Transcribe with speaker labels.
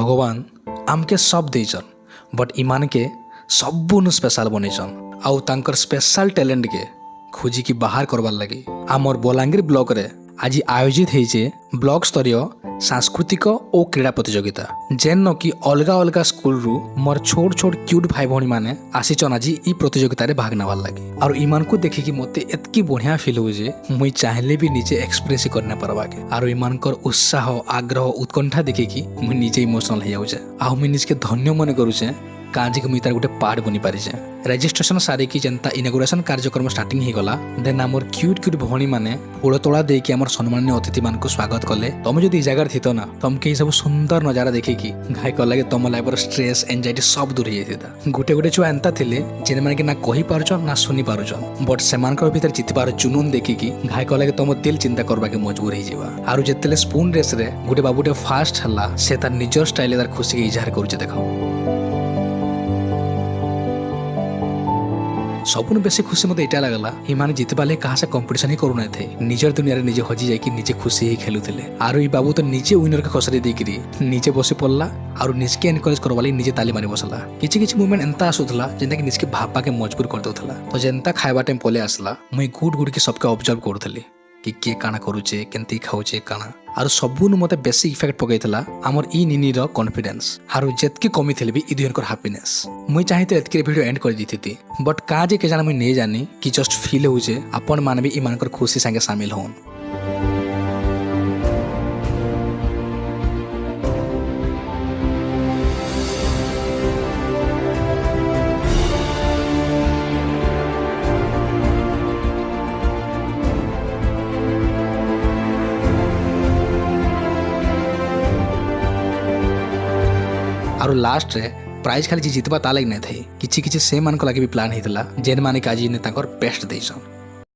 Speaker 1: भगवान आमके सब देचन बट इमान के सबुन स्पेशल बनईचन आउ तांकर स्पेशल टैलेंट के खोजी की बाहर करवार लगी आमर बलांगीर ब्लॉक रे आज आयोजित होइछे ब्लॉक स्तरीय सांस्कृतिक और क्रीड़ा प्रतियोगिता जेन कि अलग अलग स्कूल रु मोर छोट छोट क्यूट भाई भौणी माने आसीचन आज ई प्रतियोगिता रे भाग नवार लगी और इमान को देखि मते एतकी बढ़िया फील हो जे मुई चाहले भी निजे एक्सप्रेस करना परबा के और इमानकर उत्साह आग्रह उत्कंठा देखि कि मुई निजे इमोशनल हो जाउछे आ मुई निजके धन्य मन करूछे काजी के मुई तार गोटे पार्ट बनी पारिछे रजिस्ट्रेशन सारी की जनता इनागुरेशन कार्यक्रम स्टार्टिंग हो गला देन आमर क्यूट क्यूट भौणी माने फूल तोड़ा देकी आमर सम्माननीय अतिथि मान को स्वागत कले तुम जदि जगह थी ना तुमके सब सुंदर नजारा देखी कि घाई कला तुम लाइफ स्ट्रेस एंजाइटी सब दूर हो जाता गोटे गोटे छुआ एंता थे जेने माने कि ना कहि पारुछ ना सुनी पारुछ बट सेमानकर भीतर जितबार जुनून देखी कि घाई कला तुम दिल चिंता करबा के मजबूर हो जावा आरो जेतेले स्पून रेस रे गोटे बाबूटे फास्ट हला से तार निजर स्टाइल तार खुशी के इजहार करूछ देखो सबुन बेसी खुशी मत इटा लगला इमान जितबाले कहा से कंपटीशन ही करू थे निजर दुनिया रे निजे हजी जाई कि निजे खुशी ही खेलुथिले आरो ई बाबू तो निजे विनर के खसरी देकरी निजे बसी पड़ला और निजके एनकरेज करवाली निजे ताली मारी बसला किछि किछि मूवमेंट एंता आसुथला जेंता कि निजके भाबा के मजबूर कर दोथला तो जेंता खाइबा टाइम पले आसला मुई गुड गुड के सबके ऑब्जर्व करूथली कि के काना करूचे केंती खाउचे काना आरो सबुन मते बेसी इफेक्ट पकैतला हमर ई निनी रो कॉन्फिडेंस आरो जेतकी कमी थेले भी ई दुहनकर हैप्पीनेस मुई चाहते एतके वीडियो एंड कर दिथिति बट काजे के जाना मुई नै जानी कि जस्ट फील होउचे अपन मान भी ई मानकर खुशी संगे शामिल होन और लास्ट रे प्राइज खाली जितबा ता लग नै थई किछि किछि से मान को लागे भी प्लान हेतला जेन माने काजी ने ताकर बेस्ट देइसन